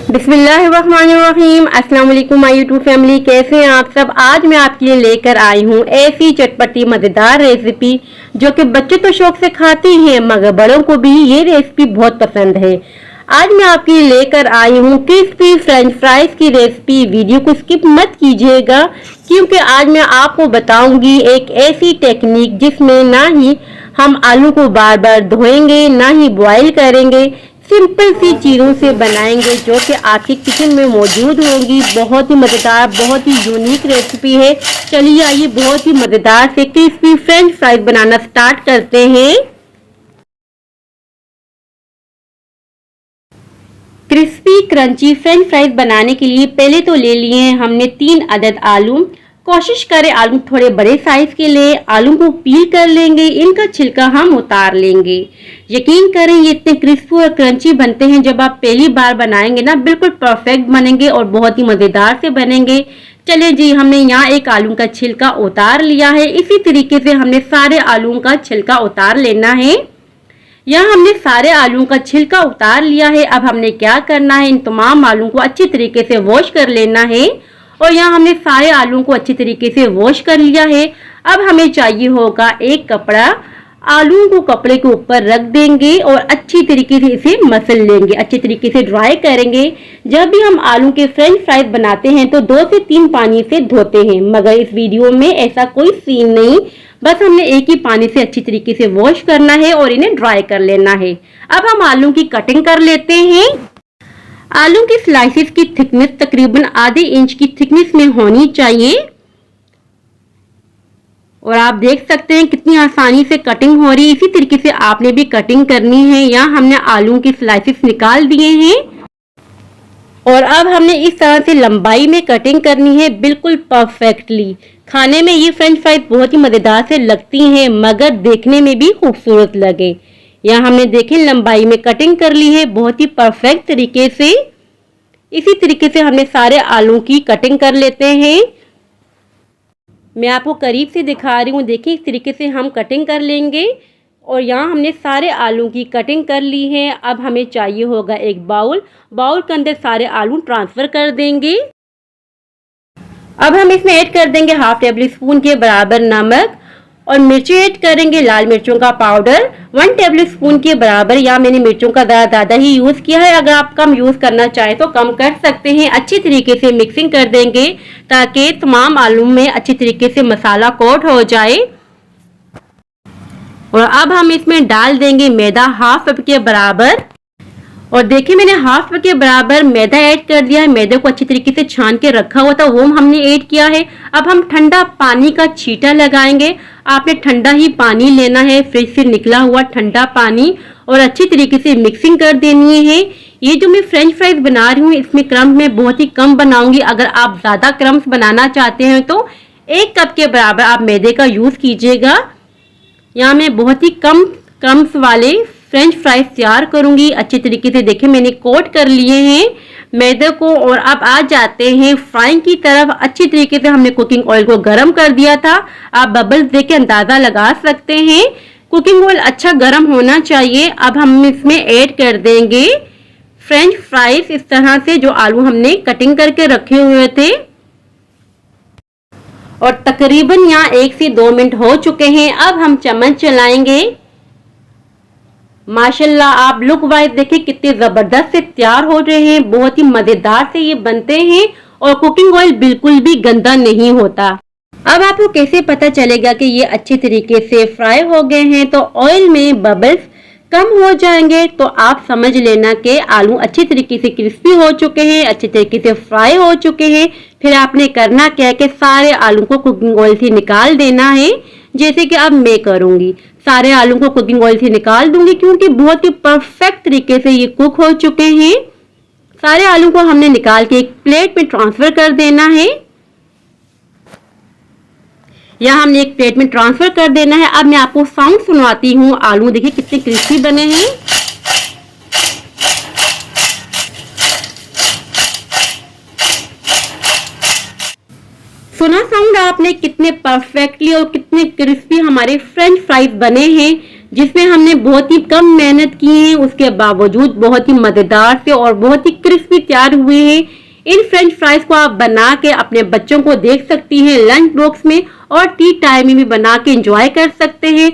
बिस्मिल्लाहिर्रहमानिर्रहीम। अस्सलाम वालेकुम माय यूट्यूब फैमिली, कैसे हैं आप सब। आज मैं आपके लिए लेकर आई हूँ ऐसी चटपटी मज़ेदार रेसिपी जो कि बच्चे तो शौक से खाते हैं मगर बड़ों को भी ये रेसिपी बहुत पसंद है। आज मैं आपके लिए लेकर आई हूँ क्रिस्पी फ्रेंच फ्राइज की रेसिपी। वीडियो को स्किप मत कीजिएगा क्योंकि आज मैं आपको बताऊंगी एक ऐसी टेक्निक जिसमें ना ही हम आलू को बार बार धोएंगे ना ही बॉईल करेंगे, सिंपल सी चीज़ों से बनाएंगे जो कि आपके किचन में मौजूद होंगी। बहुत ही मज़ेदार, बहुत ही यूनिक रेसिपी है। चलिए आइए बहुत ही मज़ेदार से क्रिस्पी फ्रेंच फ्राइज बनाना स्टार्ट करते हैं। क्रिस्पी क्रंची फ्रेंच फ्राइज बनाने के लिए पहले तो ले लिए हैं हमने 3 अदद आलू। कोशिश करें आलू थोड़े बड़े साइज के लिए। आलू को पील कर लेंगे, इनका छिलका हम उतार लेंगे। यकीन करें ये इतने क्रिस्पी और क्रंची बनते हैं, जब आप पहली बार बनाएंगे ना बिल्कुल परफेक्ट बनेंगे और बहुत ही मज़ेदार से बनेंगे। चलिए जी, हमने यहाँ एक आलू का छिलका उतार लिया है। इसी तरीके से हमने सारे आलू का छिलका उतार लेना है। यहाँ हमने सारे आलू का छिलका उतार लिया है। अब हमने क्या करना है, इन तमाम आलू को अच्छी तरीके से वॉश कर लेना है। और यहाँ हमने सारे आलू को अच्छी तरीके से वॉश कर लिया है। अब हमें चाहिए होगा एक कपड़ा। आलू को कपड़े के ऊपर रख देंगे और अच्छी तरीके से इसे मसल लेंगे, अच्छी तरीके से ड्राई करेंगे। जब भी हम आलू के फ्रेंच फ्राइज बनाते हैं तो 2 से 3 पानी से धोते हैं, मगर इस वीडियो में ऐसा कोई सीन नहीं। बस हमने एक ही पानी से अच्छी तरीके से वॉश करना है और इन्हें ड्राई कर लेना है। अब हम आलू की कटिंग कर लेते हैं। आलू की स्लाइसेस की थिकनेस तकरीबन आधे इंच की थिकनेस में होनी चाहिए। और आप देख सकते हैं कितनी आसानी से कटिंग हो रही है। इसी तरीके से आपने भी कटिंग करनी है। यहाँ हमने आलू की स्लाइसेस निकाल दिए हैं और अब हमने इस तरह से लंबाई में कटिंग करनी है, बिल्कुल परफेक्टली। खाने में ये फ्रेंच फ्राइज बहुत ही मज़ेदार से लगती हैं मगर देखने में भी खूबसूरत लगे। यहाँ हमने देखें लंबाई में कटिंग कर ली है बहुत ही परफेक्ट तरीके से। इसी तरीके से हमने सारे आलू की कटिंग कर लेते हैं। मैं आपको करीब से दिखा रही हूँ, देखिए इस तरीके से हम कटिंग कर लेंगे। और यहाँ हमने सारे आलू की कटिंग कर ली है। अब हमें चाहिए होगा एक बाउल के अंदर सारे आलू ट्रांसफ़र कर देंगे। अब हम इसमें ऐड कर देंगे हाफ टेबल स्पून के बराबर नमक और मिर्ची ऐड करेंगे लाल मिर्चों का पाउडर 1 टेबल स्पून के बराबर। यहाँ मैंने मिर्चों का ज़्यादा ही यूज़ किया है, अगर आप कम यूज़ करना चाहें तो कम कर सकते हैं। अच्छी तरीके से मिक्सिंग कर देंगे ताकि तमाम आलू में अच्छी तरीके से मसाला कोट हो जाए। और अब हम इसमें डाल देंगे मैदा हाफ कप के बराबर। और देखिए मैंने हाफ कप के बराबर मैदा ऐड कर दिया है। मैदे को अच्छी तरीके से छान के रखा हुआ था वो हमने ऐड किया है। अब हम ठंडा पानी का छींटा लगाएंगे। आपने ठंडा ही पानी लेना है, फ्रिज से निकला हुआ ठंडा पानी, और अच्छी तरीके से मिक्सिंग कर देनी है। ये जो मैं फ्रेंच फ्राइज बना रही हूँ इसमें क्रम्स मैं बहुत ही कम बनाऊंगी। अगर आप ज़्यादा क्रम्स बनाना चाहते हैं तो 1 कप के बराबर आप मैदे का यूज़ कीजिएगा। यहाँ मैं बहुत ही कम क्रम्स वाले फ्रेंच फ्राइज तैयार करूंगी। अच्छी तरीके से देखिए मैंने कोट कर लिए हैं मैदे को। और अब आ जाते हैं फ्राइंग की तरफ। अच्छी तरीके से हमने कुकिंग ऑयल को गर्म कर दिया था। आप बबल्स देख के अंदाज़ा लगा सकते हैं, कुकिंग ऑयल अच्छा गर्म होना चाहिए। अब हम इसमें ऐड कर देंगे फ्रेंच फ्राइज इस तरह से जो आलू हमने कटिंग करके रखे हुए थे। और तकरीबन यहाँ 1 से 2 मिनट हो चुके हैं। अब हम चम्मच चलाएंगे। माशाल्लाह आप लुक वाइज देखिए कितने ज़बरदस्त से तैयार हो रहे हैं। बहुत ही मज़ेदार से ये बनते हैं और कुकिंग ऑयल बिल्कुल भी गंदा नहीं होता। अब आपको कैसे पता चलेगा कि ये अच्छे तरीके से फ्राई हो गए हैं, तो ऑयल में बबल्स कम हो जाएंगे तो आप समझ लेना कि आलू अच्छी तरीके से क्रिस्पी हो चुके हैं, अच्छे तरीके से फ्राई हो चुके हैं। फिर आपने करना क्या है कि सारे आलू को कुकिंग ऑयल से निकाल देना है, जैसे कि अब मैं करूंगी। सारे आलू को कुकिंग ऑयल से निकाल दूंगी क्योंकि बहुत ही परफेक्ट तरीके से ये कुक हो चुके हैं। सारे आलू को हमने निकाल के एक प्लेट में ट्रांसफर कर देना है। यहाँ हमने एक प्लेट में ट्रांसफर कर देना है। अब मैं आपको साउंड सुनवाती हूँ। आलू देखिए कितने क्रिस्पी बने हैं। सुना साउंड आपने, कितने परफेक्टली और कितने क्रिस्पी हमारे फ्रेंच फ्राइज बने हैं। जिसमें हमने बहुत ही कम मेहनत की है, उसके बावजूद बहुत ही मजेदार से और बहुत ही क्रिस्पी तैयार हुए हैं। इन फ्रेंच फ्राइज को आप बना के अपने बच्चों को देख सकती हैं लंच बॉक्स में, और टी टाइम में भी बना के एंजॉय कर सकते हैं।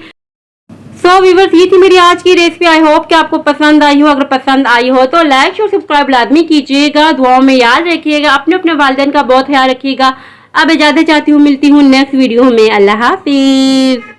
सो व्यूअर्स, ये थी मेरी आज की रेसिपी। आई होप कि आपको पसंद आई हो। अगर पसंद आई हो तो लाइक और सब्सक्राइब लाजमी कीजिएगा। दुआओं में याद रखिएगा, अपने वालिदैन का बहुत ख्याल रखिएगा। अब इजाजत चाहती हूँ, मिलती हूँ नेक्स्ट वीडियो में। अल्लाह हाफिज।